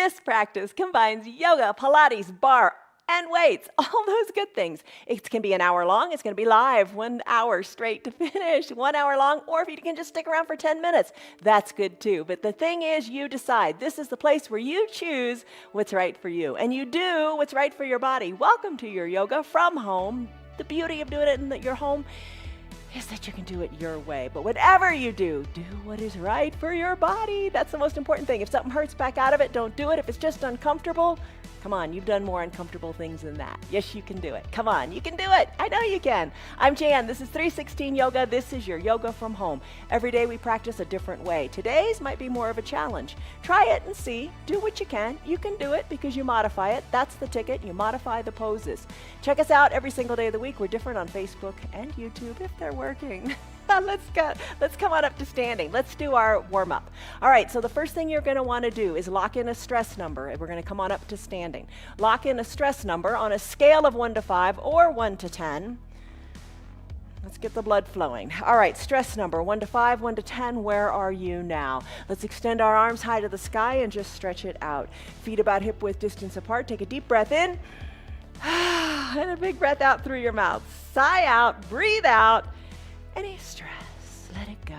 This practice combines yoga, Pilates, barre, and weights, all those good things. It can be an hour long. It's going to be live, 1 hour straight to finish, 1 hour long, or if you can just stick around for 10 minutes, that's good too. But the thing is, you decide. This is the place where you choose what's right for you, and you do what's right for your body. Welcome to your yoga from home. The beauty of doing it in your home is that you can do it your way. But whatever you do, do what is right for your body. That's the most important thing. If something hurts, back out of it. Don't do it. If it's just uncomfortable, come on, you've done more uncomfortable things than that. Yes, you can do it. Come on, you can do it. I know you can. I'm Jan. This is 316 Yoga. This is your yoga from home. Every day we practice a different way. Today's might be more of a challenge. Try it and see. Do what you can. You can do it because you modify it. That's the ticket. You modify the poses. Check us out every single day of the week. We're different on Facebook and YouTube if they're working. Let's come on up to standing. Let's do our warm-up. All right, so the first thing you're going to want to do is lock in a stress number. We're going to come on up to standing. Lock in a stress number on a scale of 1 to 5 or 1 to 10. Let's get the blood flowing. All right, stress number 1 to 5, 1 to 10. Where are you now? Let's extend our arms high to the sky and just stretch it out. Feet about hip width distance apart. Take a deep breath in and a big breath out through your mouth. Sigh out, breathe out. Any stress, let it go.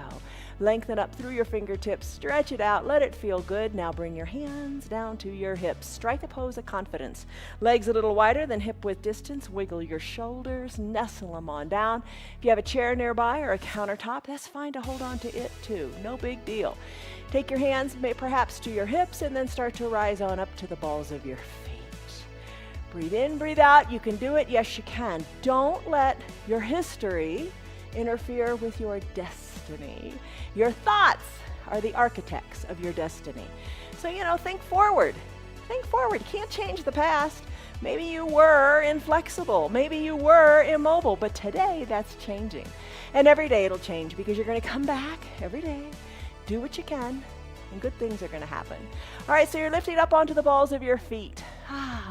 Lengthen up through your fingertips, stretch it out, let it feel good. Now bring your hands down to your hips. Strike a pose of confidence. Legs a little wider than hip width distance. Wiggle your shoulders, nestle them on down. If you have a chair nearby or a countertop, that's fine to hold on to it too. No big deal. Take your hands perhaps to your hips and then start to rise on up to the balls of your feet. Breathe in, breathe out. You can do it. Yes, you can. Don't let your history interfere with your destiny. Your thoughts are the architects of your destiny. So, think forward. Think forward. You can't change the past. Maybe you were inflexible. Maybe you were immobile. But today, that's changing. And every day it'll change because you're going to come back every day, do what you can, and good things are going to happen. All right, so you're lifting up onto the balls of your feet.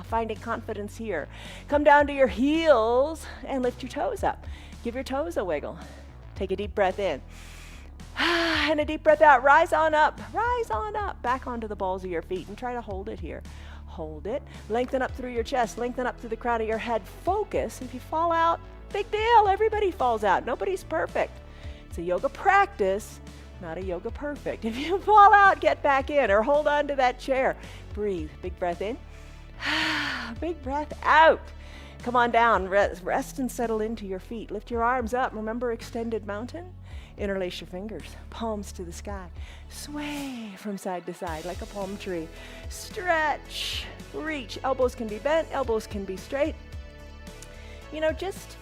Finding confidence here. Come down to your heels and lift your toes up. Give your toes a wiggle. Take a deep breath in. And a deep breath out. Rise on up. Rise on up. Back onto the balls of your feet and try to hold it here. Hold it. Lengthen up through your chest. Lengthen up through the crown of your head. Focus. If you fall out, big deal. Everybody falls out. Nobody's perfect. It's a yoga practice, not a yoga perfect. If you fall out, get back in or hold on to that chair. Breathe. Big breath in. Big breath out. Come on down, rest and settle into your feet. Lift your arms up. Remember extended mountain? Interlace your fingers, palms to the sky. Sway from side to side like a palm tree. Stretch, reach. Elbows can be bent, elbows can be straight. Just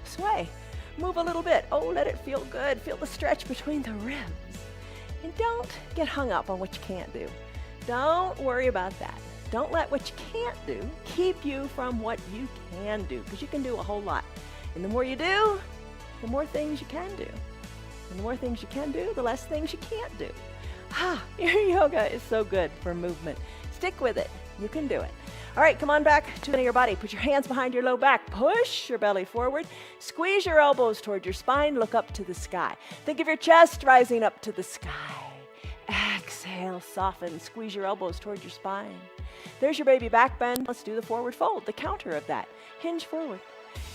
sway. Move a little bit. Oh, let it feel good. Feel the stretch between the ribs. And don't get hung up on what you can't do. Don't worry about that. Don't let what you can't do keep you from what you can do, because you can do a whole lot. And the more you do, the more things you can do. And the more things you can do, the less things you can't do. Your yoga is so good for movement. Stick with it. You can do it. All right, come on back to your body. Put your hands behind your low back. Push your belly forward. Squeeze your elbows toward your spine. Look up to the sky. Think of your chest rising up to the sky. Exhale, soften. Squeeze your elbows toward your spine. There's your baby back bend. Let's do the forward fold, the counter of that. Hinge forward.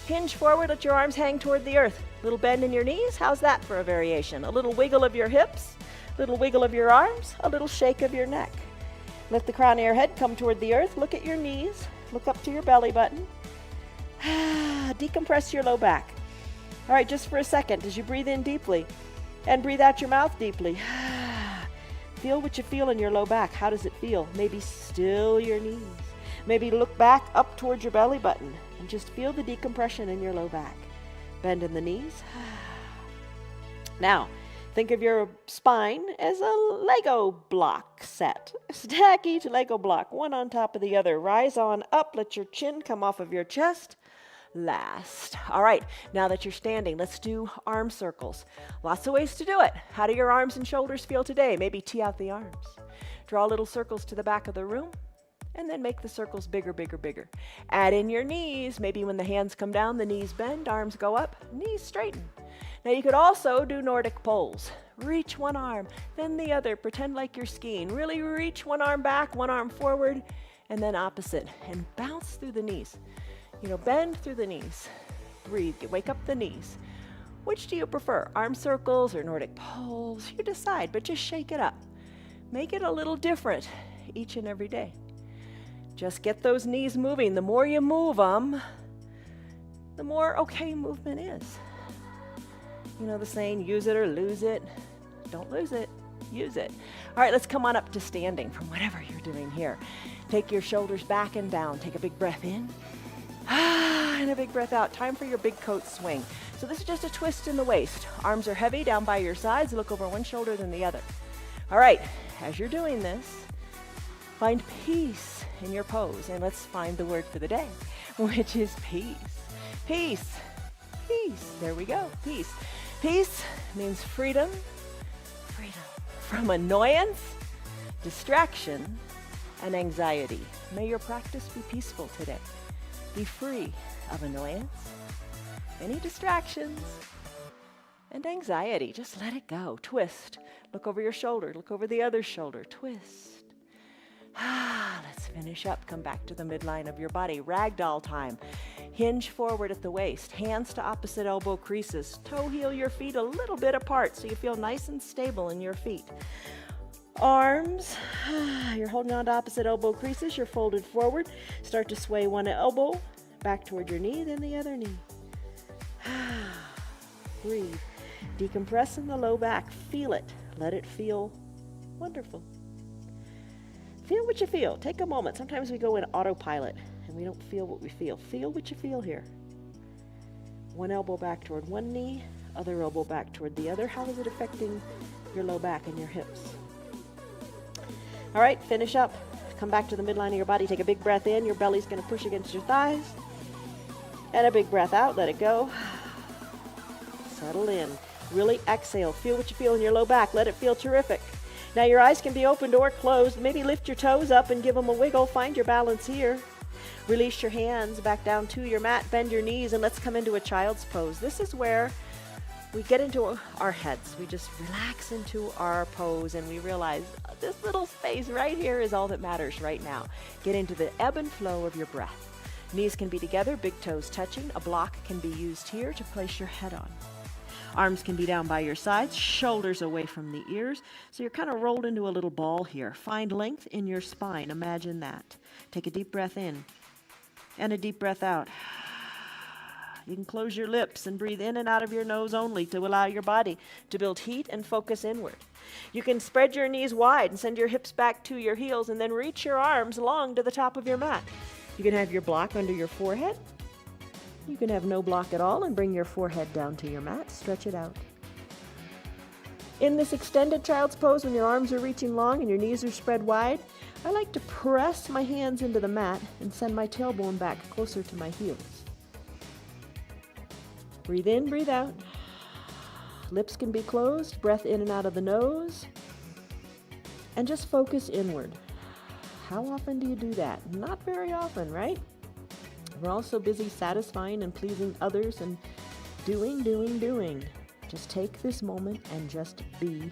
Hinge forward, let your arms hang toward the earth. Little bend in your knees, how's that for a variation? A little wiggle of your hips, little wiggle of your arms, a little shake of your neck. Let the crown of your head come toward the earth. Look at your knees, look up to your belly button. Decompress your low back. All right, just for a second, as you breathe in deeply and breathe out your mouth deeply. Feel what you feel in your low back. How does it feel? Maybe still your knees. Maybe look back up towards your belly button and just feel the decompression in your low back. Bend in the knees. Now, think of your spine as a Lego block set. Stack each Lego block, one on top of the other. Rise on up. Let your chin come off of your chest. Last. All right, now that you're standing, let's do arm circles. Lots of ways to do it. How do your arms and shoulders feel today? Maybe tee out the arms. Draw little circles to the back of the room, and then make the circles bigger, bigger, bigger. Add in your knees. Maybe when the hands come down, the knees bend, arms go up, knees straighten. Now you could also do Nordic poles. reach one arm, then the other. Pretend like you're skiing. Really reach one arm back, one arm forward, and then opposite. And bounce through the knees. Bend through the knees. Breathe, wake up the knees. Which do you prefer, arm circles or Nordic poles? You decide, but just shake it up. Make it a little different each and every day. Just get those knees moving. The more you move them, the more okay movement is. The saying, use it or lose it. Don't lose it, use it. All right, let's come on up to standing from whatever you're doing here. Take your shoulders back and down. Take a big breath in. And a big breath out. Time for your big coat swing. So this is just a twist in the waist. Arms are heavy down by your sides. Look over one shoulder than the other. All right, as you're doing this, find peace in your pose. And let's find the word for the day, which is peace. Peace. Peace. There we go. Peace. Peace means freedom. Freedom from annoyance, distraction, and anxiety. May your practice be peaceful today. Be free of annoyance, any distractions, and anxiety. Just let it go. Twist. Look over your shoulder. Look over the other shoulder. Twist. Let's finish up. Come back to the midline of your body. Ragdoll time. Hinge forward at the waist. Hands to opposite elbow creases. Toe heel your feet a little bit apart so you feel nice and stable in your feet. Arms, you're holding on to opposite elbow creases. You're folded forward. Start to sway one elbow back toward your knee, then the other knee. Breathe. Decompress in the low back. Feel it. Let it feel wonderful. Feel what you feel. Take a moment. Sometimes we go in autopilot and we don't feel what we feel. Feel what you feel here. One elbow back toward one knee, other elbow back toward the other. How is it affecting your low back and your hips? All right, finish up. Come back to the midline of your body. Take a big breath in. Your belly's going to push against your thighs. And a big breath out. Let it go. Settle in. Really exhale. Feel what you feel in your low back. Let it feel terrific. Now your eyes can be opened or closed. Maybe lift your toes up and give them a wiggle. Find your balance here. Release your hands back down to your mat. Bend your knees and let's come into a child's pose. This is where we get into our heads. We just relax into our pose and we realize this little space right here is all that matters right now. Get into the ebb and flow of your breath. Knees can be together, big toes touching. A block can be used here to place your head on. Arms can be down by your sides, shoulders away from the ears. So you're kind of rolled into a little ball here. Find length in your spine. Imagine that. Take a deep breath in and a deep breath out. You can close your lips and breathe in and out of your nose only to allow your body to build heat and focus inward. You can spread your knees wide and send your hips back to your heels and then reach your arms long to the top of your mat. You can have your block under your forehead. You can have no block at all and bring your forehead down to your mat. Stretch it out. In this extended child's pose, when your arms are reaching long and your knees are spread wide, I like to press my hands into the mat and send my tailbone back closer to my heels. Breathe in, breathe out. Lips can be closed. Breath in and out of the nose. And just focus inward. How often do you do that? Not very often, right? We're all so busy satisfying and pleasing others and doing. Just take this moment and just be.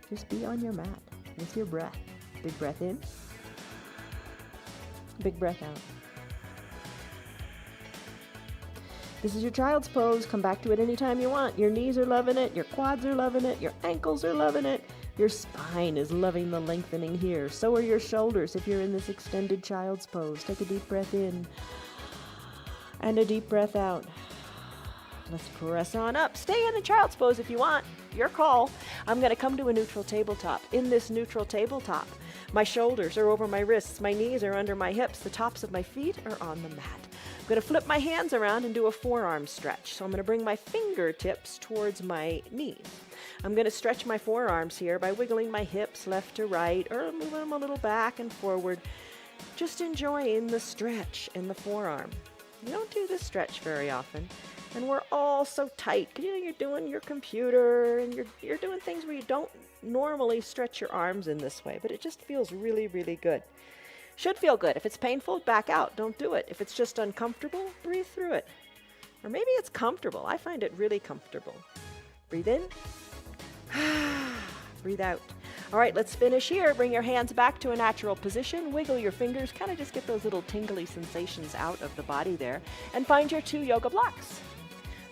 Just be on your mat with your breath. Big breath in. Big breath out. This is your child's pose. Come back to it anytime you want. Your knees are loving it. Your quads are loving it. Your ankles are loving it. Your spine is loving the lengthening here. So are your shoulders if you're in this extended child's pose. Take a deep breath in and a deep breath out. Let's press on up. Stay in the child's pose if you want. Your call. I'm going to come to a neutral tabletop. In this neutral tabletop, my shoulders are over my wrists. My knees are under my hips. The tops of my feet are on the mat. I'm going to flip my hands around and do a forearm stretch. So I'm going to bring my fingertips towards my knees. I'm going to stretch my forearms here by wiggling my hips left to right or moving them a little back and forward. Just enjoying the stretch in the forearm. You don't do this stretch very often. And we're all so tight. You're doing your computer and you're doing things where you don't normally stretch your arms in this way, but it just feels really, really good. Should feel good. If it's painful, back out. Don't do it. If it's just uncomfortable, breathe through it. Or maybe it's comfortable. I find it really comfortable. Breathe in. Breathe out. All right, let's finish here. Bring your hands back to a natural position. Wiggle your fingers. Kind of just get those little tingly sensations out of the body there. And find your 2 yoga blocks.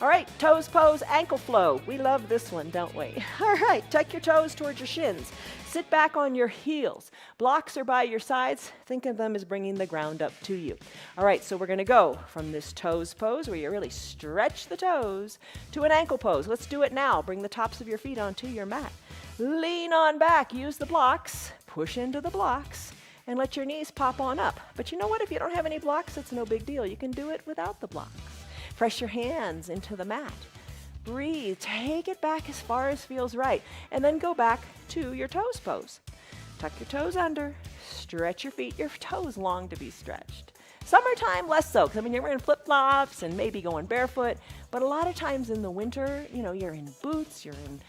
All right, toes pose, ankle flow. We love this one, don't we? All right, tuck your toes towards your shins. Sit back on your heels. Blocks are by your sides. Think of them as bringing the ground up to you. All right, so we're going to go from this toes pose where you really stretch the toes to an ankle pose. Let's do it now. Bring the tops of your feet onto your mat. Lean on back. Use the blocks. Push into the blocks and let your knees pop on up. But you know what? If you don't have any blocks, it's no big deal. You can do it without the blocks. Press your hands into the mat. Breathe. Take it back as far as feels right. And then go back to your toes pose. Tuck your toes under. Stretch your feet. Your toes long to be stretched. Summertime, less so, because I mean, you're wearing flip-flops and maybe going barefoot. But a lot of times in the winter, you know, you're in boots, you're in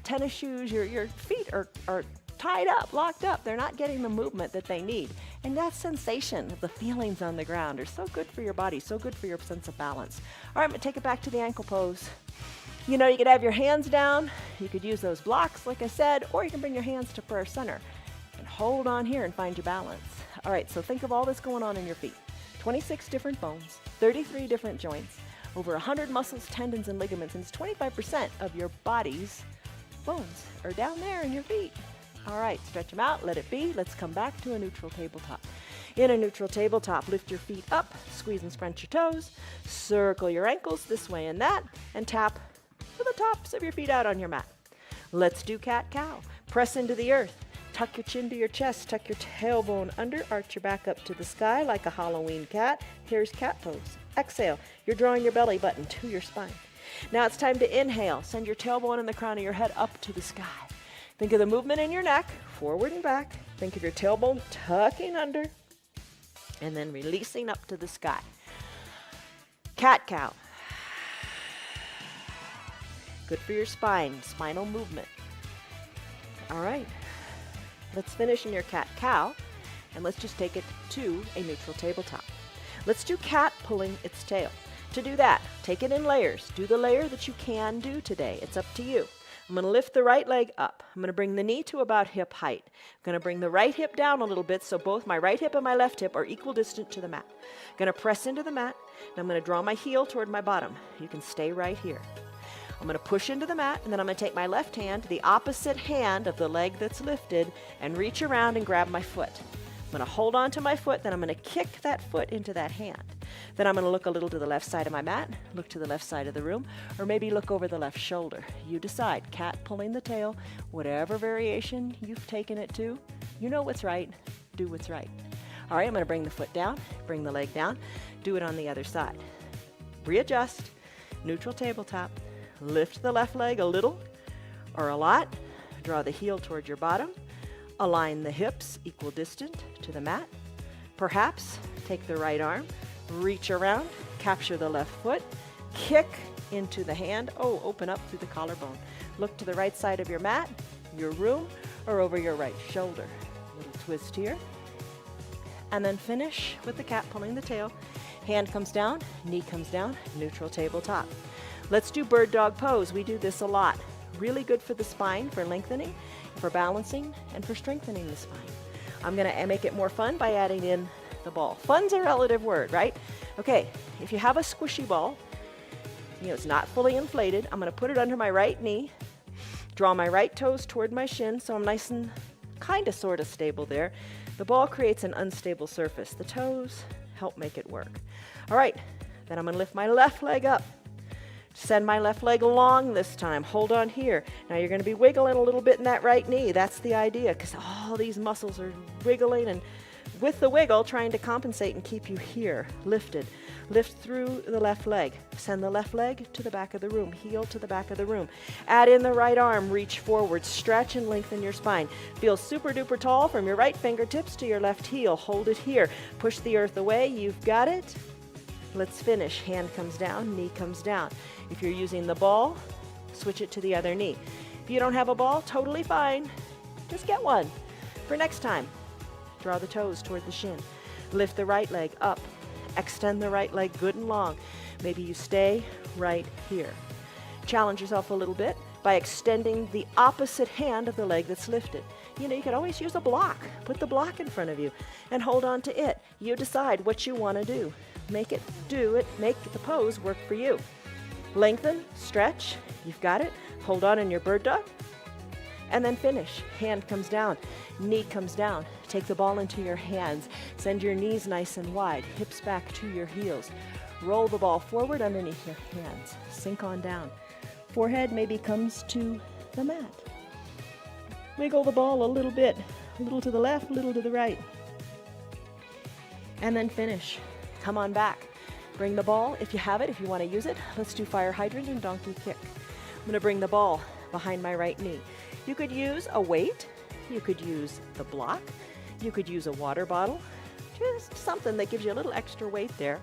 tennis shoes, your feet are tied up, locked up. They're not getting the movement that they need. And that sensation of the feelings on the ground are so good for your body, so good for your sense of balance. All right, I'm going to take it back to the ankle pose. You know, you could have your hands down. You could use those blocks, like I said, or you can bring your hands to prayer center and hold on here and find your balance. All right, so think of all this going on in your feet. 26 different bones, 33 different joints, over 100 muscles, tendons, and ligaments, and it's 25% of your body's bones are down there in your feet. All right, stretch them out, let it be. Let's come back to a neutral tabletop. In a neutral tabletop, lift your feet up, squeeze and scrunch your toes, circle your ankles this way and that, and tap with the tops of your feet out on your mat. Let's do cat-cow. Press into the earth. Tuck your chin to your chest, tuck your tailbone under, arch your back up to the sky like a Halloween cat. Here's cat pose. Exhale, you're drawing your belly button to your spine. Now it's time to inhale. Send your tailbone and the crown of your head up to the sky. Think of the movement in your neck, forward and back. Think of your tailbone tucking under and then releasing up to the sky. Cat-cow. Good for your spine, spinal movement. All right, let's finish in your cat-cow and let's just take it to a neutral tabletop. Let's do cat pulling its tail. To do that, take it in layers. Do the layer that you can do today. It's up to you. I'm going to lift the right leg up. I'm going to bring the knee to about hip height. I'm going to bring the right hip down a little bit so both my right hip and my left hip are equal distant to the mat. I'm going to press into the mat, and I'm going to draw my heel toward my bottom. You can stay right here. I'm going to push into the mat, and then I'm going to take my left hand to the opposite hand of the leg that's lifted and reach around and grab my foot. I'm going to hold on to my foot, then I'm going to kick that foot into that hand. Then I'm going to look a little to the left side of my mat, look to the left side of the room, or maybe look over the left shoulder. You decide. Cat pulling the tail, whatever variation you've taken it to, you know what's right, do what's right. All right, I'm going to bring the foot down, bring the leg down, do it on the other side. Readjust, neutral tabletop, lift the left leg a little or a lot, draw the heel toward your bottom, align the hips equal distant to the mat. Perhaps take the right arm, reach around, capture the left foot, kick into the hand. Oh, open up through the collarbone. Look to the right side of your mat, your room, or over your right shoulder. Little twist here. And then finish with the cat pulling the tail. Hand comes down, knee comes down, neutral tabletop. Let's do bird dog pose. We do this a lot. Really good for the spine, for lengthening, for balancing, and for strengthening the spine. I'm going to make it more fun by adding in the ball. Fun's a relative word, right? Okay, if you have a squishy ball, you know, it's not fully inflated, I'm going to put it under my right knee, draw my right toes toward my shin so I'm nice and kind of sort of stable there. The ball creates an unstable surface. The toes help make it work. All right, then I'm going to lift my left leg up. Send my left leg long this time. Hold on here. Now you're going to be wiggling a little bit in that right knee. That's the idea, because all these muscles are wiggling, and with the wiggle, trying to compensate and keep you here, lifted. Lift through the left leg. Send the left leg to the back of the room, heel to the back of the room. Add in the right arm, reach forward, stretch and lengthen your spine. Feel super duper tall from your right fingertips to your left heel. Hold it here. Push the earth away. You've got it. Let's finish. Hand comes down, knee comes down. If you're using the ball, switch it to the other knee. If you don't have a ball, totally fine. Just get one for next time. Draw the toes toward the shin. Lift the right leg up. Extend the right leg good and long. Maybe you stay right here. Challenge yourself a little bit by extending the opposite hand of the leg that's lifted. You know, you could always use a block. Put the block in front of you and hold on to it. You decide what you want to do. Make it do it. Make the pose work for you. Lengthen, stretch. You've got it. Hold on in your bird dog. And then finish. Hand comes down. Knee comes down. Take the ball into your hands. Send your knees nice and wide. Hips back to your heels. Roll the ball forward underneath your hands. Sink on down. Forehead maybe comes to the mat. Wiggle the ball a little bit. A little to the left, a little to the right. And then finish. Come on back. Bring the ball, if you have it, if you want to use it. Let's do fire hydrant and donkey kick. I'm going to bring the ball behind my right knee. You could use a weight. You could use the block. You could use a water bottle. Just something that gives you a little extra weight there.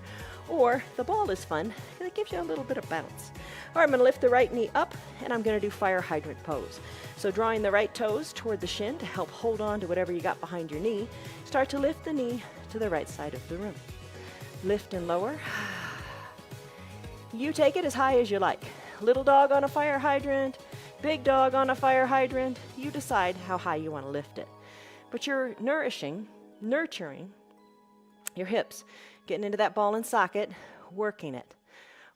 Or the ball is fun, and it gives you a little bit of bounce. All right, I'm going to lift the right knee up, and I'm going to do fire hydrant pose. So drawing the right toes toward the shin to help hold on to whatever you got behind your knee. Start to lift the knee to the right side of the room. Lift and lower. You take it as high as you like. Little dog on a fire hydrant, big dog on a fire hydrant. You decide how high you want to lift it. But you're nurturing your hips, getting into that ball and socket, working it.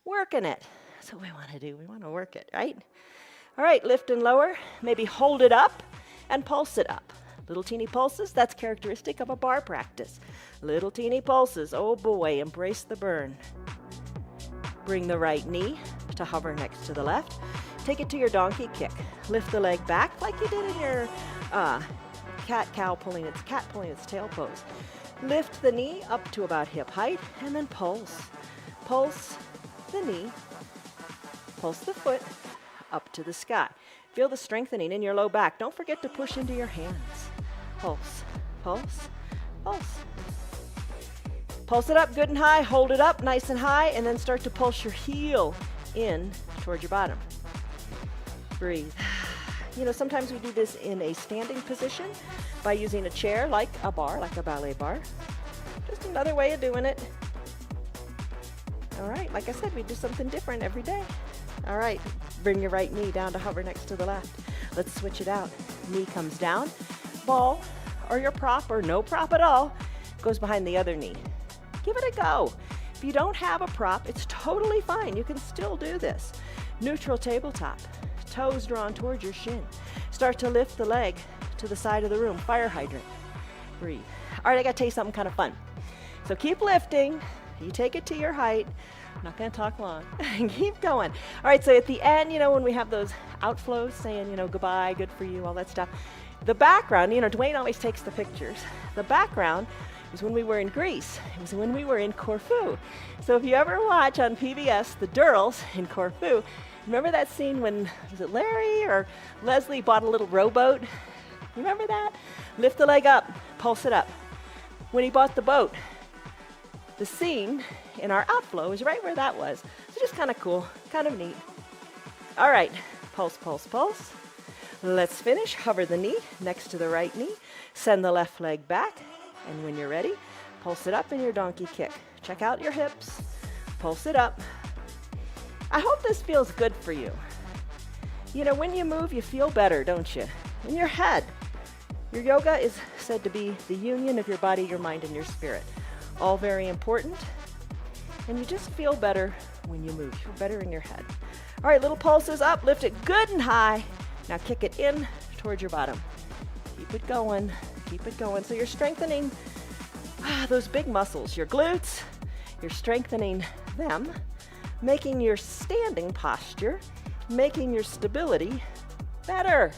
That's what we want to do. We want to work it, right? All right, lift and lower. Maybe hold it up and pulse it up. Little teeny pulses, that's characteristic of a bar practice. Little teeny pulses, oh boy, embrace the burn. Bring the right knee to hover next to the left. Take it to your donkey kick. Lift the leg back like you did in your cat pulling its tail pose. Lift the knee up to about hip height and then pulse. Pulse the knee, pulse the foot up to the sky. Feel the strengthening in your low back. Don't forget to push into your hands. Pulse, pulse, pulse. Pulse it up good and high, hold it up nice and high, and then start to pulse your heel in towards your bottom. Breathe. You know, sometimes we do this in a standing position by using a chair like a bar, like a ballet bar. Just another way of doing it. All right, like I said, we do something different every day. All right, bring your right knee down to hover next to the left. Let's switch it out. Knee comes down, ball or your prop or no prop at all goes behind the other knee. Give it a go. If you don't have a prop, it's totally fine. You can still do this. Neutral tabletop, toes drawn towards your shin. Start to lift the leg to the side of the room, fire hydrant. Breathe. All right, I gotta tell you something kind of fun. So keep lifting. You take it to your height. I'm not going to talk long. Keep going. All right, so at the end, you know, when we have those outflows saying, you know, goodbye, good for you, all that stuff, the background, you know, Dwayne always takes the pictures. The background is when we were in Greece. It was when we were in Corfu. So if you ever watch on PBS the Durrells in Corfu, remember that scene when, was it Larry or Leslie bought a little rowboat? Remember that? Lift the leg up, pulse it up. When he bought the boat, the scene in our outflow is right where that was. So just kind of cool, kind of neat. All right, pulse, pulse, pulse. Let's finish. Hover the knee next to the right knee. Send the left leg back. And when you're ready, pulse it up in your donkey kick. Check out your hips. Pulse it up. I hope this feels good for you. You know, when you move, you feel better, don't you? In your head. Your yoga is said to be the union of your body, your mind, and your spirit. All very important. And you just feel better when you move. You feel better in your head. All right, little pulses up. Lift it good and high. Now kick it in towards your bottom. Keep it going. Keep it going. So you're strengthening those big muscles, your glutes. You're strengthening them, making your standing posture, making your stability better.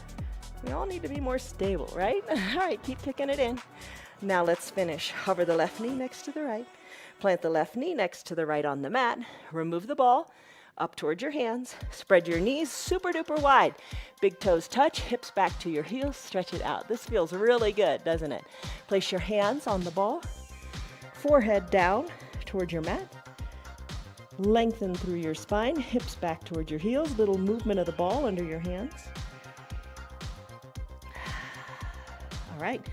We all need to be more stable, right? All right, keep kicking it in. Now let's finish. Hover the left knee next to the right. Plant the left knee next to the right on the mat. Remove the ball up towards your hands. Spread your knees super duper wide. Big toes touch, hips back to your heels. Stretch it out. This feels really good, doesn't it? Place your hands on the ball. Forehead down towards your mat. Lengthen through your spine. Hips back towards your heels. Little movement of the ball under your hands. All right.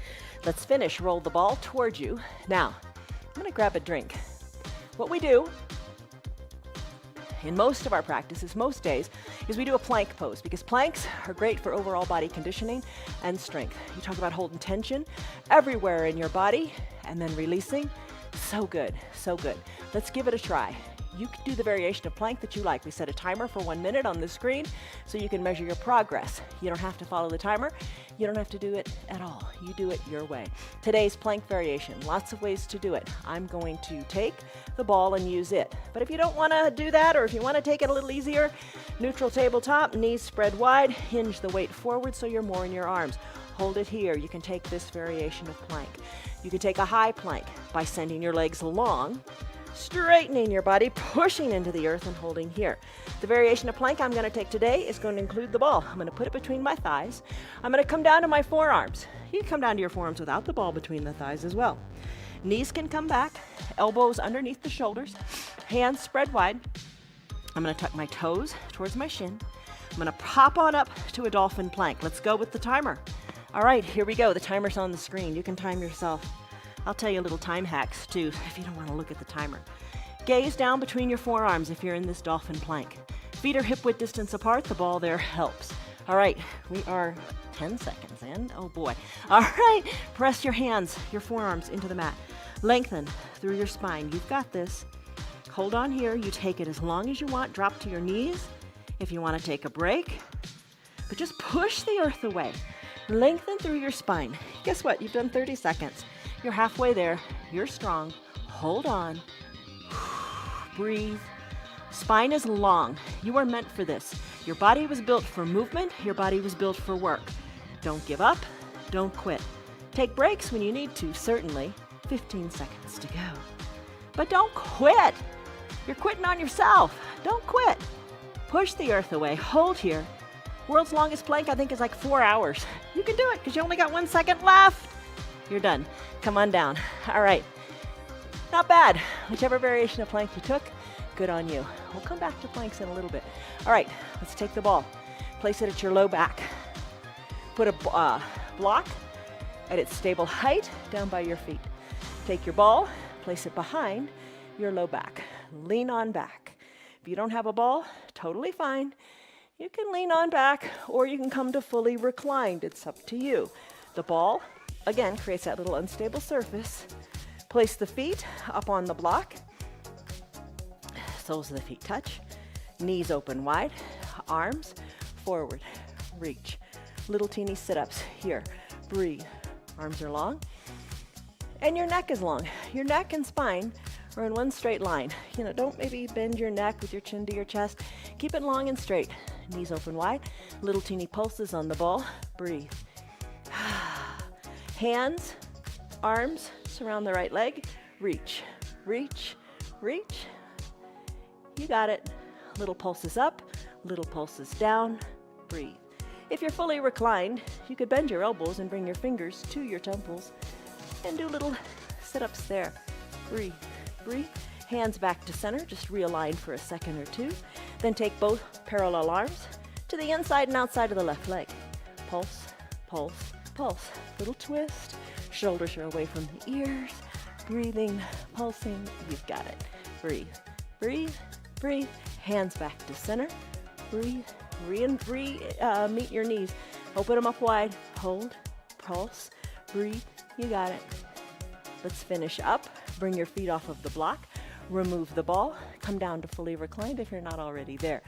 Let's finish. Roll the ball towards you. Now, I'm going to grab a drink. What we do in most of our practices, most days, is we do a plank pose, because planks are great for overall body conditioning and strength. You talk about holding tension everywhere in your body and then releasing. So good, so good. Let's give it a try. You can do the variation of plank that you like. We set a timer for 1 minute on the screen so you can measure your progress. You don't have to follow the timer. You don't have to do it at all. You do it your way. Today's plank variation, lots of ways to do it. I'm going to take the ball and use it. But if you don't want to do that, or if you want to take it a little easier, neutral tabletop, knees spread wide, hinge the weight forward so you're more in your arms. Hold it here. You can take this variation of plank. You can take a high plank by sending your legs long, straightening your body, pushing into the earth and holding here. The variation of plank I'm going to take today is going to include the ball. I'm going to put it between my thighs. I'm going to come down to my forearms. You can come down to your forearms without the ball between the thighs as well. Knees can come back, elbows underneath the shoulders, hands spread wide. I'm going to tuck my toes towards my shin. I'm going to pop on up to a dolphin plank. Let's go with the timer. All right, here we go. The timer's on the screen. You can time yourself. I'll tell you little time hacks too if you don't want to look at the timer. Gaze down between your forearms if you're in this dolphin plank. Feet are hip width distance apart. The ball there helps. All right, we are 10 seconds in. Oh boy. All right, press your hands, your forearms into the mat. Lengthen through your spine. You've got this. Hold on here. You take it as long as you want. Drop to your knees if you want to take a break. But just push the earth away. Lengthen through your spine. Guess what? You've done 30 seconds. You're halfway there. You're strong. Hold on. Breathe. Spine is long. You are meant for this. Your body was built for movement. Your body was built for work. Don't give up. Don't quit. Take breaks when you need to, certainly. 15 seconds to go. But don't quit. You're quitting on yourself. Don't quit. Push the earth away. Hold here. World's longest plank, I think, is like 4 hours. You can do it because you only got 1 second left. You're done. Come on down. All right. Not bad. Whichever variation of plank you took, good on you. We'll come back to planks in a little bit. All right, let's take the ball. Place it at your low back. Put a block at its stable height down by your feet. Take your ball, place it behind your low back. Lean on back. If you don't have a ball, totally fine. You can lean on back or you can come to fully reclined. It's up to you. The ball, again, creates that little unstable surface. Place the feet up on the block. Soles of the feet touch. Knees open wide. Arms forward. Reach. Little teeny sit-ups here. Breathe. Arms are long. And your neck is long. Your neck and spine are in one straight line. You know, don't maybe bend your neck with your chin to your chest. Keep it long and straight. Knees open wide. Little teeny pulses on the ball. Breathe. Hands, arms, surround the right leg. Reach, reach, reach. You got it. Little pulses up, little pulses down. Breathe. If you're fully reclined, you could bend your elbows and bring your fingers to your temples and do little sit-ups there. Breathe, breathe. Hands back to center, just realign for a second or two. Then take both parallel arms to the inside and outside of the left leg. Pulse, pulse, pulse. Little twist. Shoulders are away from the ears. Breathing, pulsing. You've got it. Breathe, breathe, breathe. Hands back to center. Breathe, meet your knees. Open them up wide. Hold, pulse, breathe. You got it. Let's finish up. Bring your feet off of the block. Remove the ball. Come down to fully reclined if you're not already there.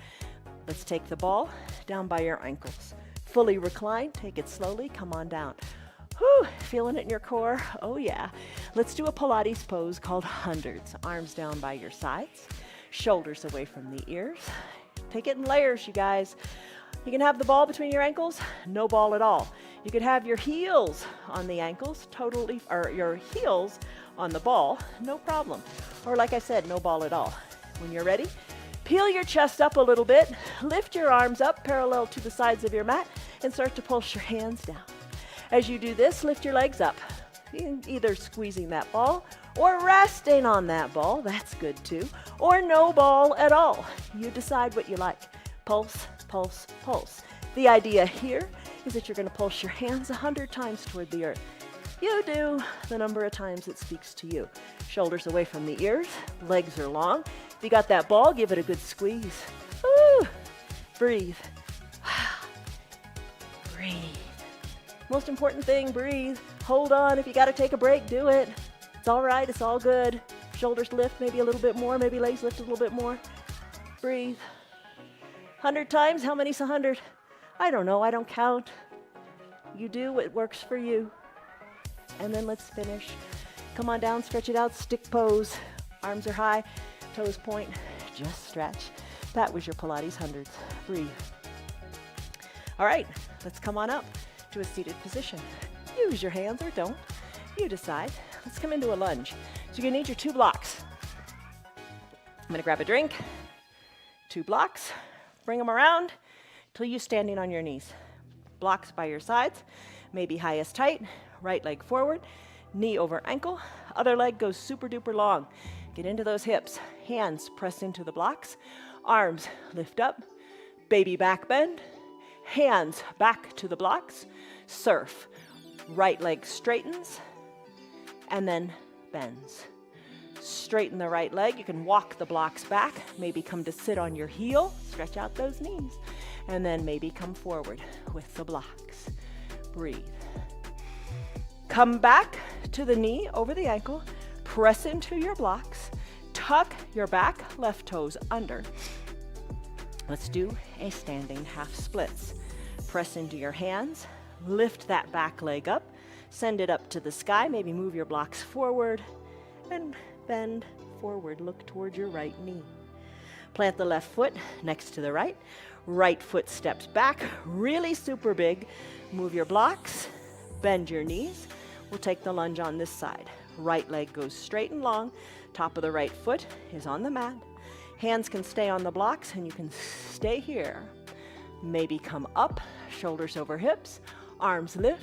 Let's take the ball down by your ankles. Fully reclined. Take it slowly. Come on down. Whew, feeling it in your core? Oh yeah. Let's do a Pilates pose called hundreds. Arms down by your sides. Shoulders away from the ears. Take it in layers, you guys. You can have the ball between your ankles, no ball at all. You could have your heels on the ankles, or your heels on the ball, no problem. Or like I said, no ball at all. When you're ready, peel your chest up a little bit, lift your arms up parallel to the sides of your mat, and start to pulse your hands down. As you do this, lift your legs up, either squeezing that ball or resting on that ball, that's good too, or no ball at all. You decide what you like. Pulse, pulse, pulse. The idea here is that you're going to pulse your hands 100 times toward the earth. You do the number of times it speaks to you. Shoulders away from the ears, legs are long, If you got that ball, give it a good squeeze. Woo. Breathe. Breathe. Most important thing, breathe. Hold on. If you got to take a break, do it. It's all right. It's all good. Shoulders lift maybe a little bit more. Maybe legs lift a little bit more. Breathe. 100 times. How many's 100? I don't know. I don't count. You do what works for you. And then let's finish. Come on down. Stretch it out. Stick pose. Arms are high. Toes point. Just stretch. That was your Pilates hundreds. Breathe. All right. Let's come on up to a seated position. Use your hands or don't. You decide. Let's come into a lunge. So you're going to need your 2 blocks. I'm going to grab a drink. 2 blocks. Bring them around till you're standing on your knees. Blocks by your sides. Maybe highest height. Right leg forward. Knee over ankle. Other leg goes super duper long. Get into those hips. Hands press into the blocks. Arms lift up. Baby back bend. Hands back to the blocks. Surf. Right leg straightens and then bends. Straighten the right leg. You can walk the blocks back. Maybe come to sit on your heel. Stretch out those knees. And then maybe come forward with the blocks. Breathe. Come back to the knee over the ankle. Press into your blocks. Tuck your back left toes under. Let's do a standing half splits. Press into your hands. Lift that back leg up. Send it up to the sky. Maybe move your blocks forward and bend forward. Look towards your right knee. Plant the left foot next to the right. Right foot steps back, really super big. Move your blocks, bend your knees. We'll take the lunge on this side. Right leg goes straight and long. Top of the right foot is on the mat. Hands can stay on the blocks and you can stay here. Maybe come up, shoulders over hips, arms lift,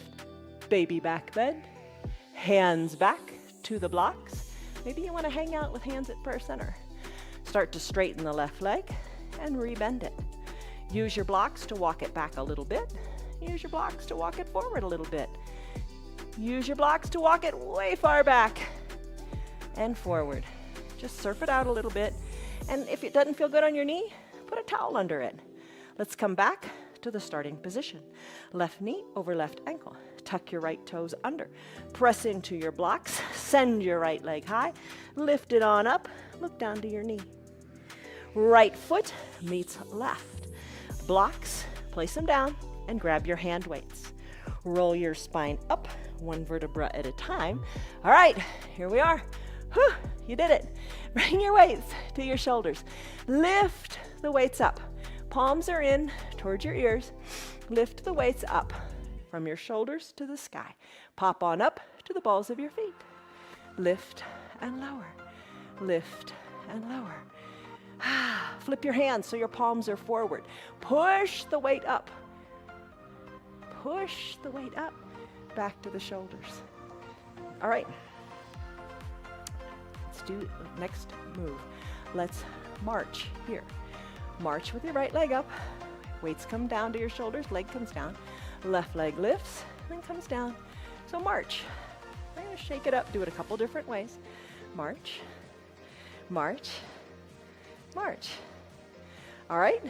baby back bend, hands back to the blocks. Maybe you want to hang out with hands at prayer center. Start to straighten the left leg and rebend it. Use your blocks to walk it back a little bit. Use your blocks to walk it forward a little bit. Use your blocks to walk it way far back and forward. Just surf it out a little bit. And if it doesn't feel good on your knee, put a towel under it. Let's come back to the starting position. Left knee over left ankle. Tuck your right toes under. Press into your blocks. Send your right leg high. Lift it on up. Look down to your knee. Right foot meets left. Blocks, place them down and grab your hand weights. Roll your spine up, one vertebra at a time. All right, here we are. Whew, you did it. Bring your weights to your shoulders. Lift the weights up. Palms are in towards your ears. Lift the weights up from your shoulders to the sky. Pop on up to the balls of your feet. Lift and lower. Lift and lower. Flip your hands so your palms are forward. Push the weight up. Push the weight up. Back to the shoulders. All right. Let's do the next move. Let's march here. March with your right leg up. Weights come down to your shoulders. Leg comes down. Left leg lifts, then comes down. So march. We're going to shake it up. Do it a couple different ways. March. March. March. All right,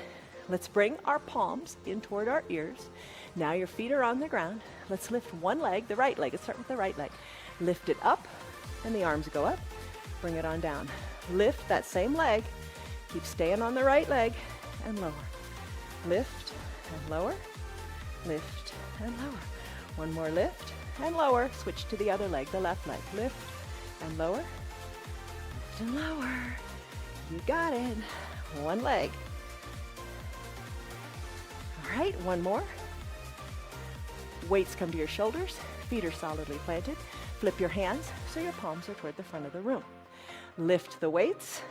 let's bring our palms in toward our ears. Now your feet are on the ground. Let's lift one leg, the right leg. Let's start with the right leg. Lift it up, and the arms go up. Bring it on down. Lift that same leg. Keep staying on the right leg, and lower. Lift and lower. Lift and lower. One more lift and lower. Switch to the other leg, the left leg. Lift and lower. Lift and lower. You got it. One leg. All right, one more. Weights come to your shoulders. Feet are solidly planted. Flip your hands so your palms are toward the front of the room. Lift the weights,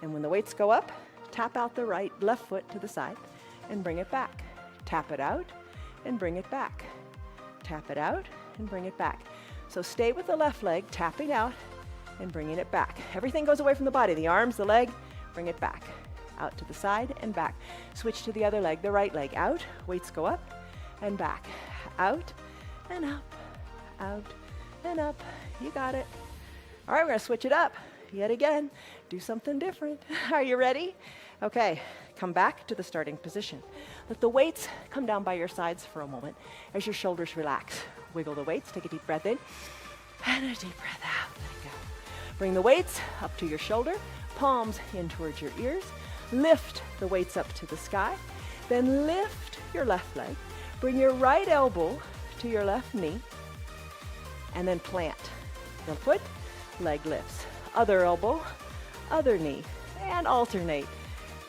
and when the weights go up, tap out the left foot to the side and bring it back. Tap it out and bring it back. Tap it out and bring it back. So stay with the left leg, tapping out and bringing it back. Everything goes away from the body, the arms, the leg, bring it back. Out to the side and back. Switch to the other leg, the right leg. Out, weights go up and back. Out and up, out and up. You got it. All right, we're gonna switch it up. yet again. Do something different. Are you ready? Okay, come back to the starting position. Let the weights come down by your sides for a moment as your shoulders relax. Wiggle the weights, take a deep breath in, and a deep breath out. Let it go. Bring the weights up to your shoulder, palms in towards your ears. Lift the weights up to the sky. Then lift your left leg. Bring your right elbow to your left knee, and then plant. The foot, leg lifts. Other elbow, other knee, and alternate.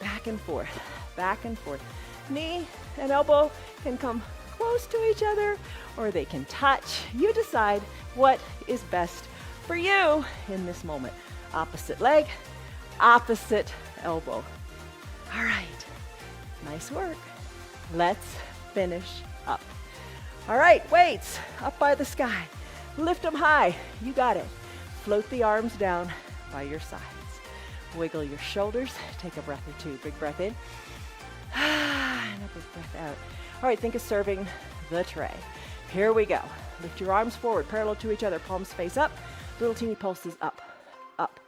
Back and forth, back and forth. Knee and elbow can come close to each other, or they can touch. You decide what is best for you in this moment. Opposite leg, opposite elbow. All right, nice work. Let's finish up. All right, weights up by the sky. Lift them high. You got it. Float the arms down by your sides. Wiggle your shoulders. Take a breath or two. Big breath in. And a big breath out. All right, think of serving the tray. Here we go. Lift your arms forward, parallel to each other. Palms face up. Little teeny pulses up, up,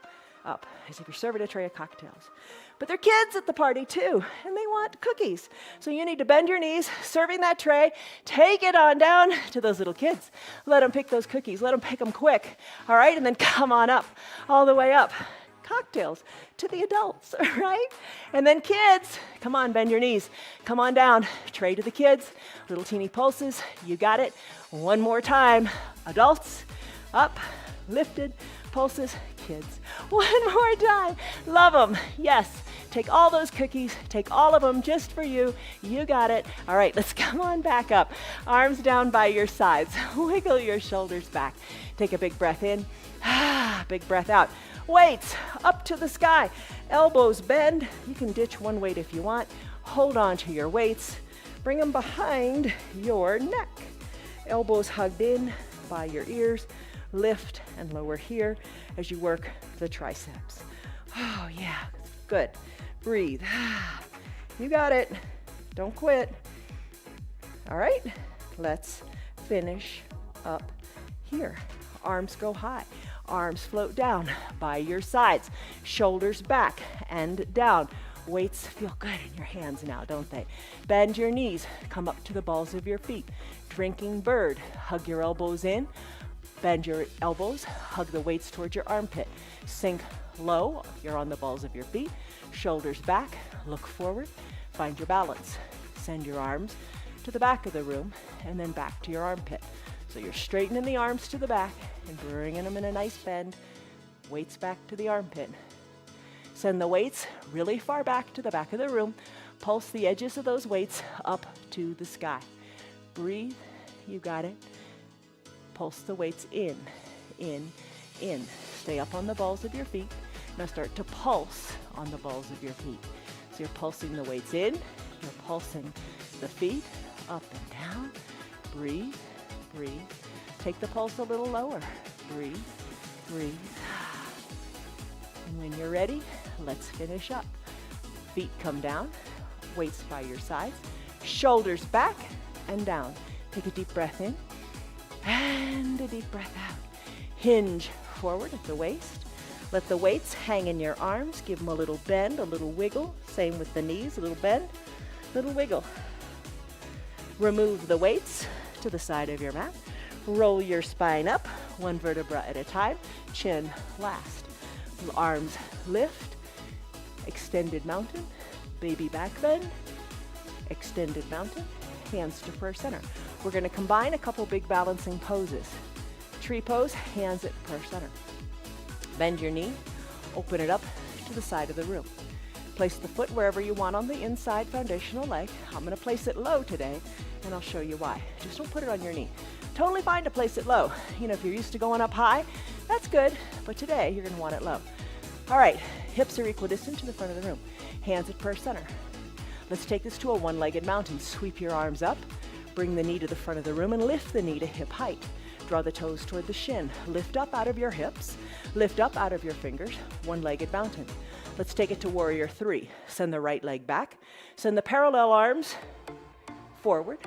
up. As if you're serving a tray of cocktails. But there are kids at the party too, and they want cookies. So you need to bend your knees, serving that tray, take it on down to those little kids. Let them pick those cookies. Let them pick them quick. All right, and then come on up, all the way up. Cocktails to the adults, right? And then kids, come on, bend your knees. Come on down, tray to the kids. Little teeny pulses, you got it. One more time. Adults, up, lifted, pulses, kids. One more time. Love them. Yes. Take all those cookies. Take all of them just for you. You got it. All right, let's come on back up. Arms down by your sides. Wiggle your shoulders back. Take a big breath in. Big breath out. Weights up to the sky. Elbows bend. You can ditch one weight if you want. Hold on to your weights. Bring them behind your neck. Elbows hugged in by your ears. Lift and lower here as you work the triceps. Oh, yeah, good. Breathe. You got it. Don't quit. All right, let's finish up here. Arms go high. Arms float down by your sides. Shoulders back and down. Weights feel good in your hands now, don't they? Bend your knees. Come up to the balls of your feet. Drinking bird. Hug your elbows in. Bend your elbows, hug the weights towards your armpit. Sink low, you're on the balls of your feet. Shoulders back, look forward, find your balance. Send your arms to the back of the room and then back to your armpit. So you're straightening the arms to the back and bringing them in a nice bend. Weights back to the armpit. Send the weights really far back to the back of the room. Pulse the edges of those weights up to the sky. Breathe, you got it. Pulse the weights in, in, in. Stay up on the balls of your feet. Now start to pulse on the balls of your feet. So you're pulsing the weights in, you're pulsing the feet up and down. Breathe, breathe. Take the pulse a little lower. Breathe, breathe. And when you're ready, let's finish up. Feet come down, weights by your sides, shoulders back and down. Take a deep breath in. And a deep breath out. Hinge forward at the waist. Let the weights hang in your arms. Give them a little bend, a little wiggle. Same with the knees, a little bend, little wiggle. Remove the weights to the side of your mat. Roll your spine up, one vertebra at a time. Chin last. Arms lift. Extended mountain. Baby back bend. Extended mountain. Hands to prayer center. We're going to combine a couple big balancing poses. Tree pose, hands at prayer center. Bend your knee, open it up to the side of the room. Place the foot wherever you want on the inside foundational leg. I'm going to place it low today, and I'll show you why. Just don't put it on your knee. Totally fine to place it low. You know, if you're used to going up high, that's good, but today you're going to want it low. All right, hips are equidistant to the front of the room. Hands at prayer center. Let's take this to a one-legged mountain. Sweep your arms up. Bring the knee to the front of the room and lift the knee to hip height. Draw the toes toward the shin. Lift up out of your hips. Lift up out of your fingers. One-legged mountain. Let's take it to warrior three. Send the right leg back. Send the parallel arms forward.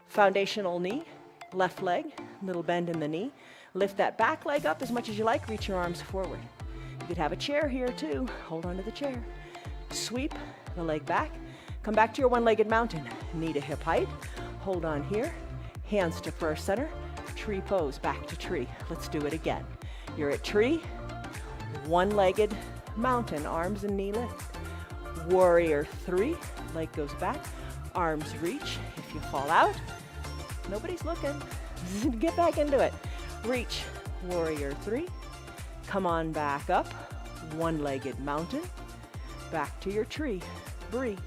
Foundational knee. Left leg. Little bend in the knee. Lift that back leg up as much as you like. Reach your arms forward. You could have a chair here too. Hold on to the chair. Sweep the leg back. Come back to your one-legged mountain. Knee to hip height. Hold on here. Hands to first center. Tree pose, back to tree. Let's do it again. You're at tree. One-legged mountain, arms and knee lift. Warrior 3, leg goes back. Arms reach. If you fall out, nobody's looking. Get back into it. Reach, warrior 3. Come on back up. One-legged mountain. Back to your tree. Breathe.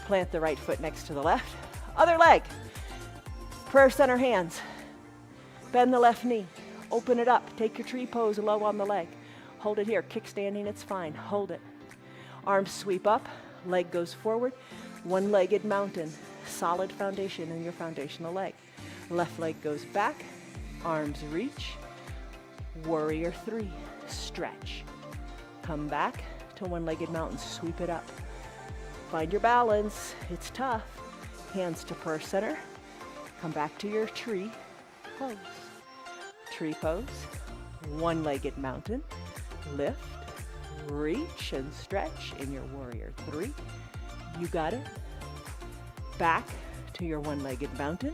Plant the right foot next to the left. Other leg. Prayer center hands. Bend the left knee. Open it up. Take your tree pose low on the leg. Hold it here. Kickstanding, it's fine. Hold it. Arms sweep up. Leg goes forward. One-legged mountain. Solid foundation in your foundational leg. Left leg goes back. Arms reach. Warrior 3. Stretch. Come back to one-legged mountain. Sweep it up. Find your balance. It's tough. Hands to prayer center. Come back to your tree pose. Tree pose. One-legged mountain. Lift. Reach and stretch in your warrior 3. You got it. Back to your one-legged mountain.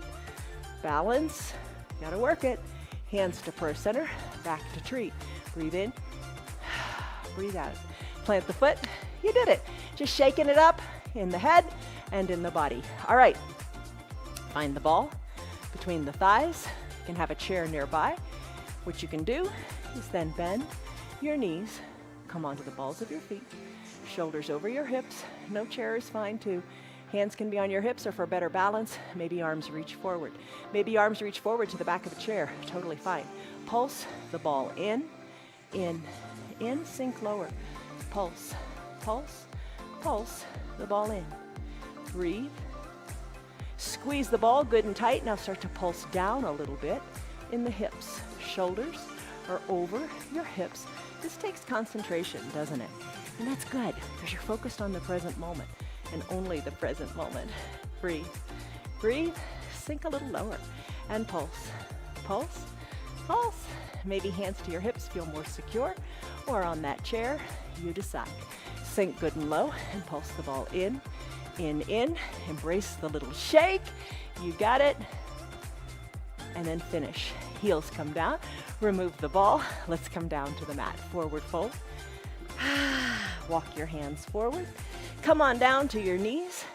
Balance. Gotta work it. Hands to prayer center. Back to tree. Breathe in. Breathe out. Plant the foot. You did it. Just shaking it up in the head and in the body. All right. Find the ball between the thighs. You can have a chair nearby. What you can do is then bend your knees. Come onto the balls of your feet. Shoulders over your hips. No chair is fine too. Hands can be on your hips, or for better balance, maybe arms reach forward. Maybe arms reach forward to the back of a chair. Totally fine. Pulse the ball in, sink lower. Pulse, pulse, pulse the ball in. Breathe. Squeeze the ball good and tight. Now start to pulse down a little bit in the hips. Shoulders are over your hips. This takes concentration, doesn't it? And that's good, because you're focused on the present moment and only the present moment. Breathe. Breathe. Sink a little lower. And pulse. Pulse. Pulse. Maybe hands to your hips feel more secure, or on that chair, you decide. Sink good and low and pulse the ball in. Embrace the little shake. You got it. And then finish. Heels come down. Remove the ball. Let's come down to the mat. Forward fold. Walk your hands forward. Come on down to your knees.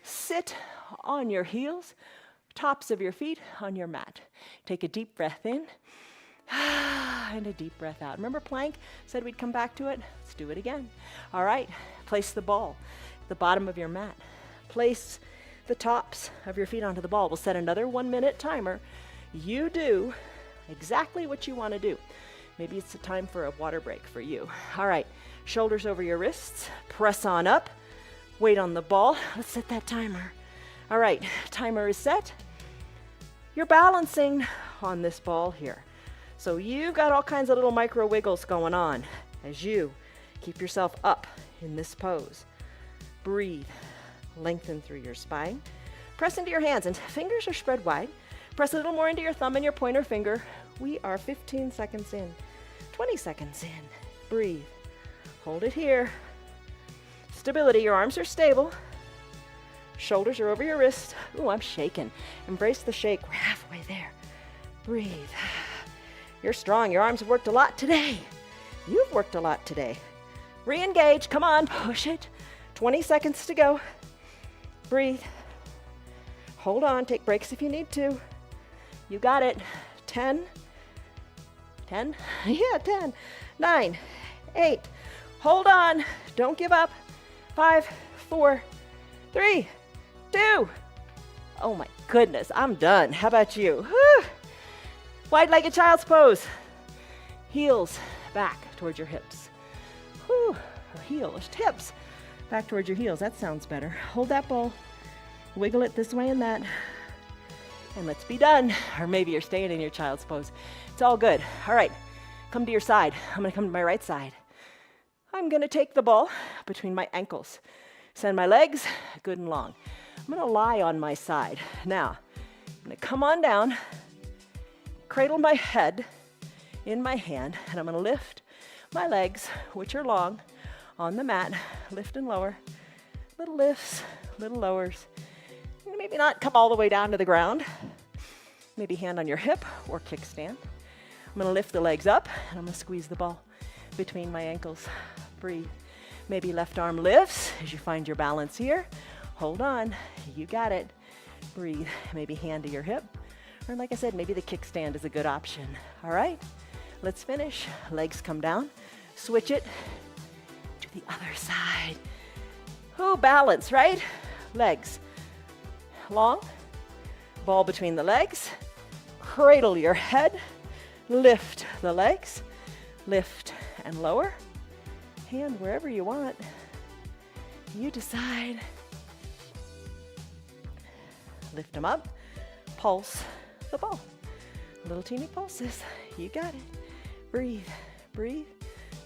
Sit on your heels. Tops of your feet on your mat. Take a deep breath in. And a deep breath out. Remember plank? Said we'd come back to it? Let's do it again. All right. Place the ball at the bottom of your mat. Place the tops of your feet onto the ball. We'll set another 1-minute timer. You do exactly what you want to do. Maybe it's a time for a water break for you. All right. Shoulders over your wrists. Press on up. Weight on the ball. Let's set that timer. All right. Timer is set. You're balancing on this ball here. So you've got all kinds of little micro wiggles going on as you keep yourself up in this pose. Breathe. Lengthen through your spine. Press into your hands, and fingers are spread wide. Press a little more into your thumb and your pointer finger. We are 15 seconds in, 20 seconds in. Breathe. Hold it here. Stability. Your arms are stable. Shoulders are over your wrist. Ooh, I'm shaking. Embrace the shake. We're halfway there. Breathe. You're strong. Your arms have worked a lot today. You've worked a lot today. Re-engage. Come on. Push it. 20 seconds to go. Breathe. Hold on. Take breaks if you need to. You got it. 10. 10? Yeah, 10. 9. 8. Hold on. Don't give up. 5, 4, 3, 2. Oh my goodness. I'm done. How about you? Whew. Wide-legged child's pose. Heels back towards your hips. Whew. Or heels, hips back towards your heels. That sounds better. Hold that ball. Wiggle it this way and that. And let's be done. Or maybe you're staying in your child's pose. It's all good. All right. Come to your side. I'm going to come to my right side. I'm going to take the ball between my ankles. Send my legs good and long. I'm going to lie on my side. Now, I'm going to come on down, cradle my head in my hand, and I'm going to lift my legs, which are long, on the mat, lift and lower, little lifts, little lowers. Maybe not come all the way down to the ground. Maybe hand on your hip or kickstand. I'm gonna lift the legs up and I'm gonna squeeze the ball between my ankles. Breathe. Maybe left arm lifts as you find your balance here. Hold on, you got it. Breathe. Maybe hand to your hip. Or like I said, maybe the kickstand is a good option. All right, let's finish. Legs come down. Switch it to the other side. Oh, balance, right? Legs long, ball between the legs. Cradle your head. Lift the legs. Lift and lower. Hand wherever you want. You decide. Lift them up. Pulse the ball. Little teeny pulses. You got it. Breathe, breathe,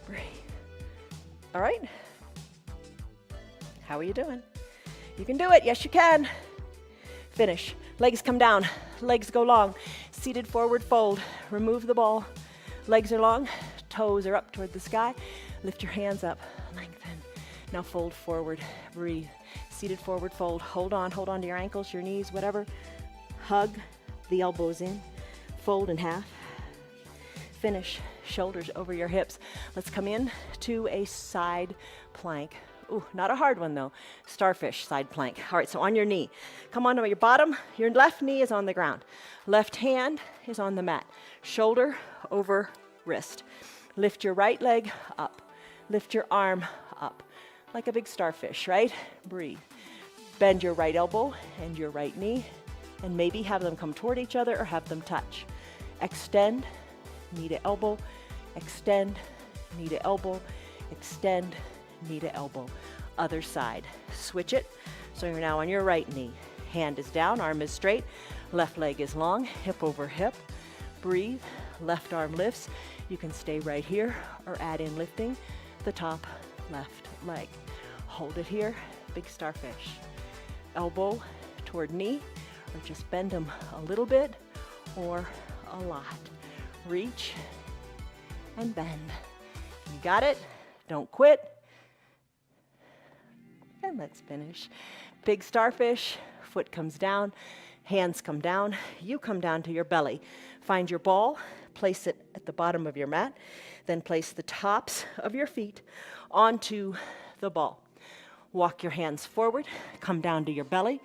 breathe. All right? How are you doing? You can do it. Yes, you can. Finish. Legs come down. Legs go long. Seated forward fold. Remove the ball. Legs are long. Toes are up toward the sky. Lift your hands up. Lengthen. Now fold forward. Breathe. Seated forward fold. Hold on to your ankles, your knees, whatever. Hug the elbows in. Fold in half. Finish. Shoulders over your hips. Let's come in to a side plank. Ooh, not a hard one though. Starfish side plank. All right, so on your knee. Come on to your bottom. Your left knee is on the ground. Left hand is on the mat. Shoulder over wrist. Lift your right leg up. Lift your arm up. Like a big starfish, right? Breathe. Bend your right elbow and your right knee, and maybe have them come toward each other or have them touch. Extend, knee to elbow. Extend, knee to elbow. Extend, knee to elbow. Other side. Switch it. So you're now on your right knee. Hand is down, arm is straight. Left leg is long, hip over hip. Breathe. Left arm lifts. You can stay right here or add in lifting the top left leg. Hold it here, big starfish. Elbow toward knee, or just bend them a little bit or a lot. Reach and bend. You got it? Don't quit. And let's finish. Big starfish, foot comes down, hands come down. You come down to your belly. Find your ball, place it at the bottom of your mat, then place the tops of your feet onto the ball. Walk your hands forward, come down to your belly,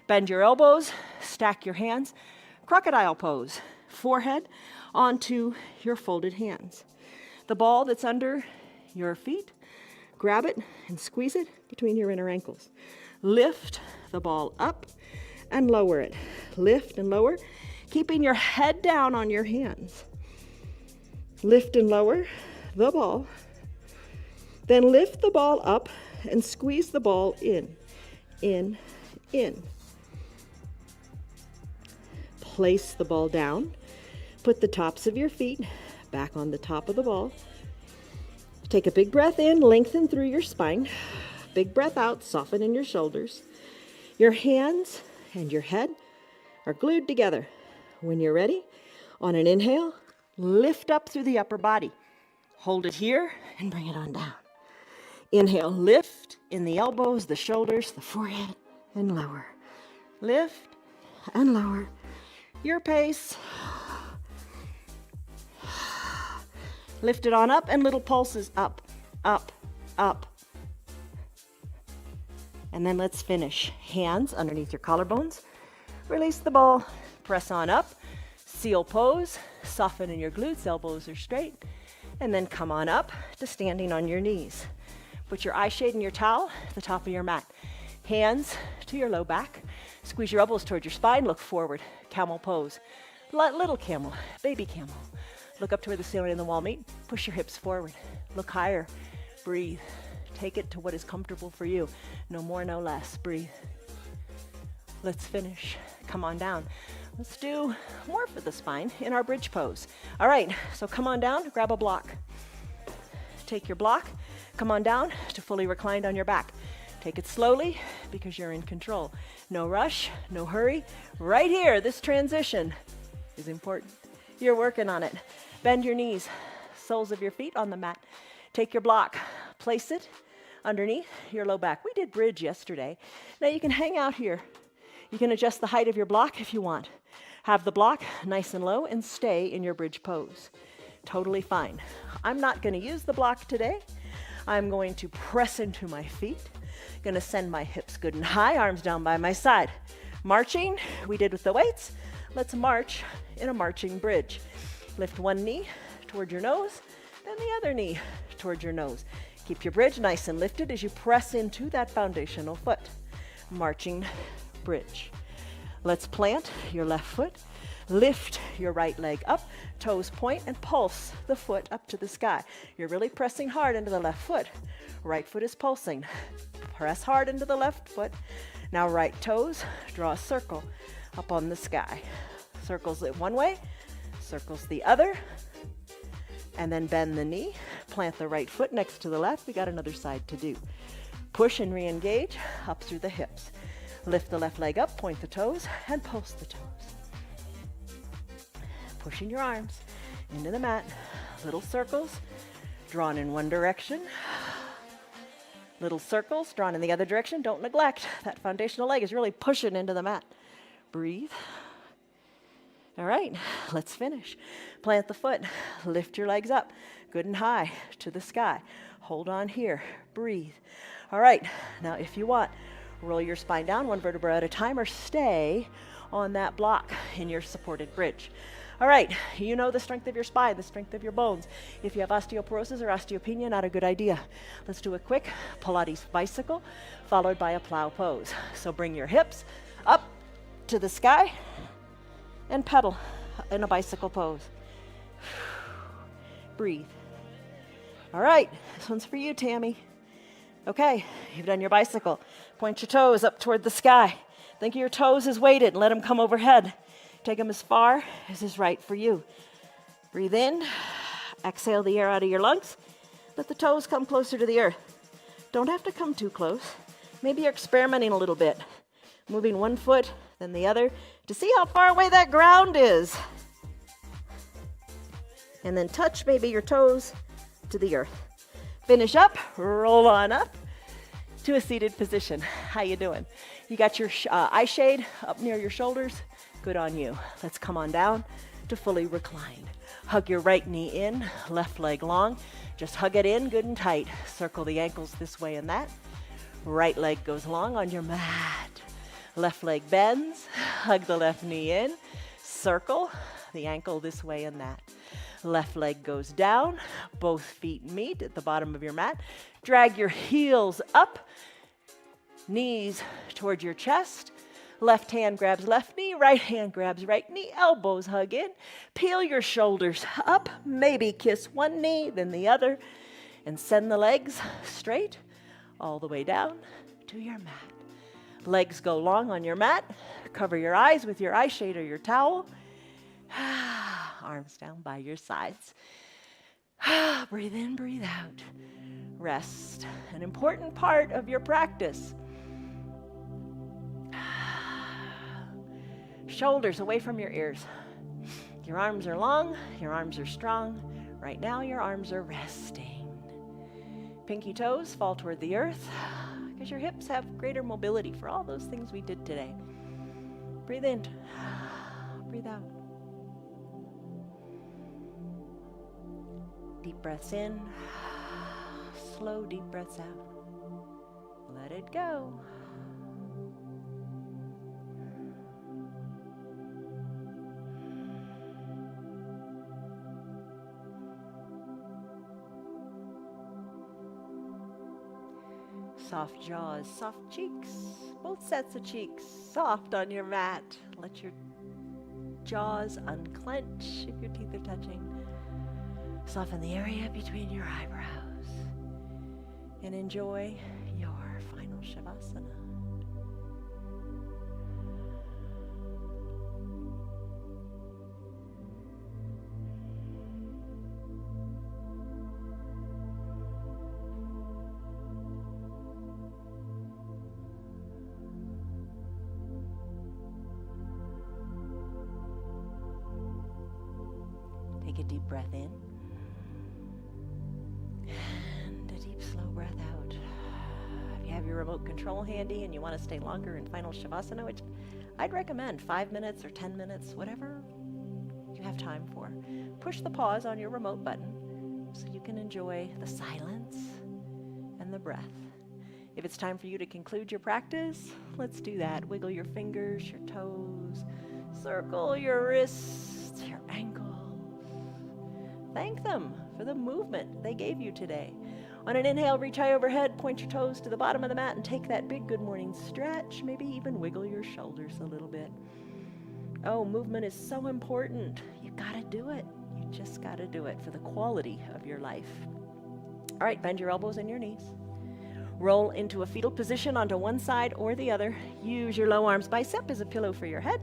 bend your elbows, stack your hands, crocodile pose, forehead onto your folded hands. The ball that's under your feet, grab it and squeeze it between your inner ankles. Lift the ball up and lower it. Lift and lower, keeping your head down on your hands. Lift and lower the ball. Then lift the ball up and squeeze the ball in. Place the ball down. Put the tops of your feet back on the top of the ball. Take a big breath in, lengthen through your spine. Big breath out, soften in your shoulders. Your hands and your head are glued together. When you're ready, on an inhale, lift up through the upper body. Hold it here and bring it on down. Inhale, lift in the elbows, the shoulders, the forehead, and lower. Lift and lower. Your pace. Lift it on up and little pulses up, up, up. And then let's finish. Hands underneath your collarbones. Release the ball. Press on up. Seal pose. Soften in your glutes. Elbows are straight. And then come on up to standing on your knees. Put your eye shade and your towel at the top of your mat. Hands to your low back. Squeeze your elbows towards your spine. Look forward. Camel pose. Little camel. Baby camel. Look up to where the ceiling and the wall meet. Push your hips forward. Look higher. Breathe. Take it to what is comfortable for you. No more, no less. Breathe. Let's finish. Come on down. Let's do more for the spine in our bridge pose. All right, so come on down, grab a block. Take your block, come on down to fully reclined on your back. Take it slowly because you're in control. No rush, no hurry. Right here, this transition is important. You're working on it. Bend your knees, soles of your feet on the mat. Take your block, place it underneath your low back. We did bridge yesterday. Now you can hang out here. You can adjust the height of your block if you want. Have the block nice and low and stay in your bridge pose. Totally fine. I'm not going to use the block today. I'm going to press into my feet. Going to send my hips good and high, arms down by my side. Marching, we did with the weights. Let's march in a marching bridge. Lift one knee toward your nose, then the other knee toward your nose. Keep your bridge nice and lifted as you press into that foundational foot. Marching bridge. Let's plant your left foot. Lift your right leg up, toes point, and pulse the foot up to the sky. You're really pressing hard into the left foot. Right foot is pulsing. Press hard into the left foot. Now right toes, draw a circle up on the sky. Circles it one way, circles the other, and then bend the knee. Plant the right foot next to the left. We got another side to do. Push and re-engage up through the hips. Lift the left leg up, point the toes, and pulse the toes. Pushing your arms into the mat. Little circles drawn in one direction. Little circles drawn in the other direction. Don't neglect. That foundational leg is really pushing into the mat. Breathe. All right, let's finish. Plant the foot. Lift your legs up good and high to the sky. Hold on here. Breathe. All right, now if you want, roll your spine down one vertebra at a time or stay on that block in your supported bridge. All right, you know the strength of your spine, the strength of your bones. If you have osteoporosis or osteopenia, not a good idea. Let's do a quick Pilates bicycle followed by a plow pose. So bring your hips up to the sky and pedal in a bicycle pose. Breathe. All right, this one's for you, Tammy. Okay, you've done your bicycle. Point your toes up toward the sky. Think of your toes as weighted and let them come overhead. Take them as far as is right for you. Breathe in. Exhale the air out of your lungs. Let the toes come closer to the earth. Don't have to come too close. Maybe you're experimenting a little bit. Moving one foot, then the other, to see how far away that ground is. And then touch maybe your toes to the earth. Finish up, roll on up to a seated position. How you doing? You got your eye shade up near your shoulders? Good on you. Let's come on down to fully reclined. Hug your right knee in, left leg long. Just hug it in good and tight. Circle the ankles this way and that. Right leg goes long on your mat. Left leg bends. Hug the left knee in. Circle the ankle this way and that. Left leg goes down. Both feet meet at the bottom of your mat. Drag your heels up. Knees toward your chest. Left hand grabs left knee, right hand grabs right knee, elbows hug in. Peel your shoulders up, maybe kiss one knee, then the other, and send the legs straight all the way down to your mat. Legs go long on your mat. Cover your eyes with your eye shade or your towel. Arms down by your sides. Breathe in, breathe out. Rest, an important part of your practice. Shoulders away from your ears. Your arms are long, your arms are strong. Right now, your arms are resting. Pinky toes fall toward the earth because your hips have greater mobility for all those things we did today. Breathe in, breathe out. Deep breaths in, slow deep breaths out. Let it go. Soft jaws, soft cheeks, both sets of cheeks, soft on your mat. Let your jaws unclench if your teeth are touching. Soften the area between your eyebrows and enjoy your final Shavasana. Take a deep breath in. deep, slow breath out. If you have your remote control handy and you want to stay longer in final Shavasana, which I'd recommend 5 minutes or 10 minutes, whatever you have time for, push the pause on your remote button so you can enjoy the silence and the breath. If it's time for you to conclude your practice, let's do that. Wiggle your fingers, your toes, circle your wrists, your ankles. Thank them for the movement they gave you today. On an inhale, reach high overhead, point your toes to the bottom of the mat and take that big good morning stretch. Maybe even wiggle your shoulders a little bit. Oh, movement is so important. You gotta do it. You just gotta do it for the quality of your life. All right, bend your elbows and your knees. Roll into a fetal position onto one side or the other. Use your low arms bicep as a pillow for your head.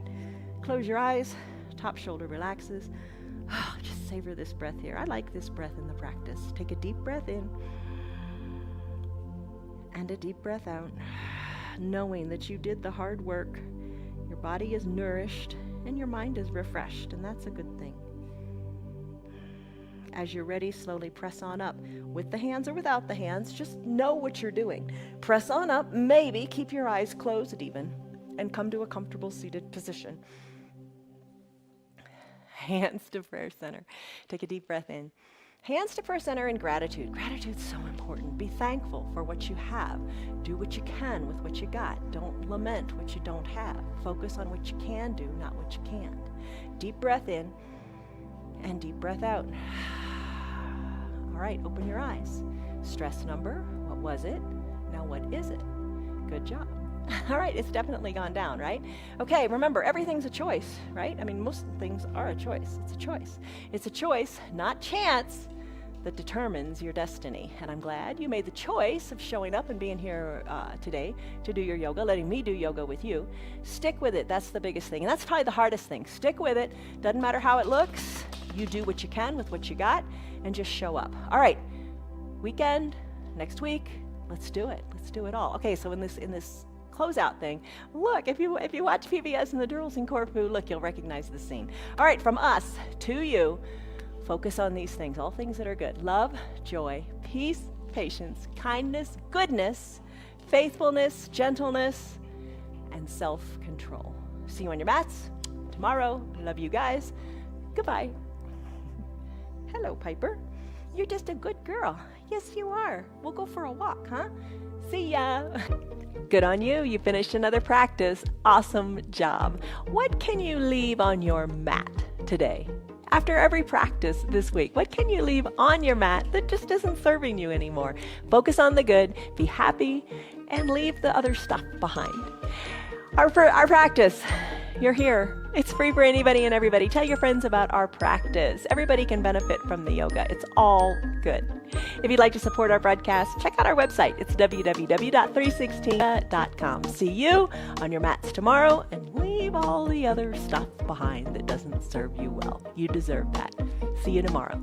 Close your eyes. Top shoulder relaxes. Oh, just savor this breath here. I like this breath in the practice. Take a deep breath in and a deep breath out, knowing that you did the hard work. Your body is nourished and your mind is refreshed, and that's a good thing. As you're ready, slowly press on up. With the hands or without the hands, just know what you're doing. Press on up, maybe keep your eyes closed even, and come to a comfortable seated position. Hands to prayer center. Take a deep breath in. Hands to prayer center in gratitude. Gratitude's so important. Be thankful for what you have. Do what you can with what you got. Don't lament what you don't have. Focus on what you can do, not what you can't. Deep breath in and deep breath out. All right, open your eyes. Stress number, what was it? Now what is it? Good job. All right, it's definitely gone down, right? Okay, remember, everything's a choice, right? I mean, most things are a choice. It's a choice. It's a choice, not chance, that determines your destiny. And I'm glad you made the choice of showing up and being here today to do your yoga, letting me do yoga with you. Stick with it. That's the biggest thing. And that's probably the hardest thing. Stick with it. Doesn't matter how it looks. You do what you can with what you got and just show up. All right, weekend, next week, let's do it. Let's do it all. Okay, so in this closeout thing, look, if you watch PBS and the Durals in Corfu, look, you'll recognize the scene. All right, from us to you, focus on these things, all things that are good. Love, joy, peace, patience, kindness, goodness, faithfulness, gentleness, and self-control. See you on your mats tomorrow. Love you guys. Goodbye. Hello, Piper. You're just a good girl. Yes, you are. We'll go for a walk, huh? See ya. Good on you. You finished another practice. Awesome job. What can you leave on your mat today? After every practice this week, what can you leave on your mat that just isn't serving you anymore? Focus on the good, be happy, and leave the other stuff behind. Our practice, you're here. It's free for anybody and everybody. Tell your friends about our practice. Everybody can benefit from the yoga. It's all good. If you'd like to support our broadcast, check out our website. It's www.316.com. See you on your mats tomorrow, and leave all the other stuff behind that doesn't serve you well. You deserve that. See you tomorrow.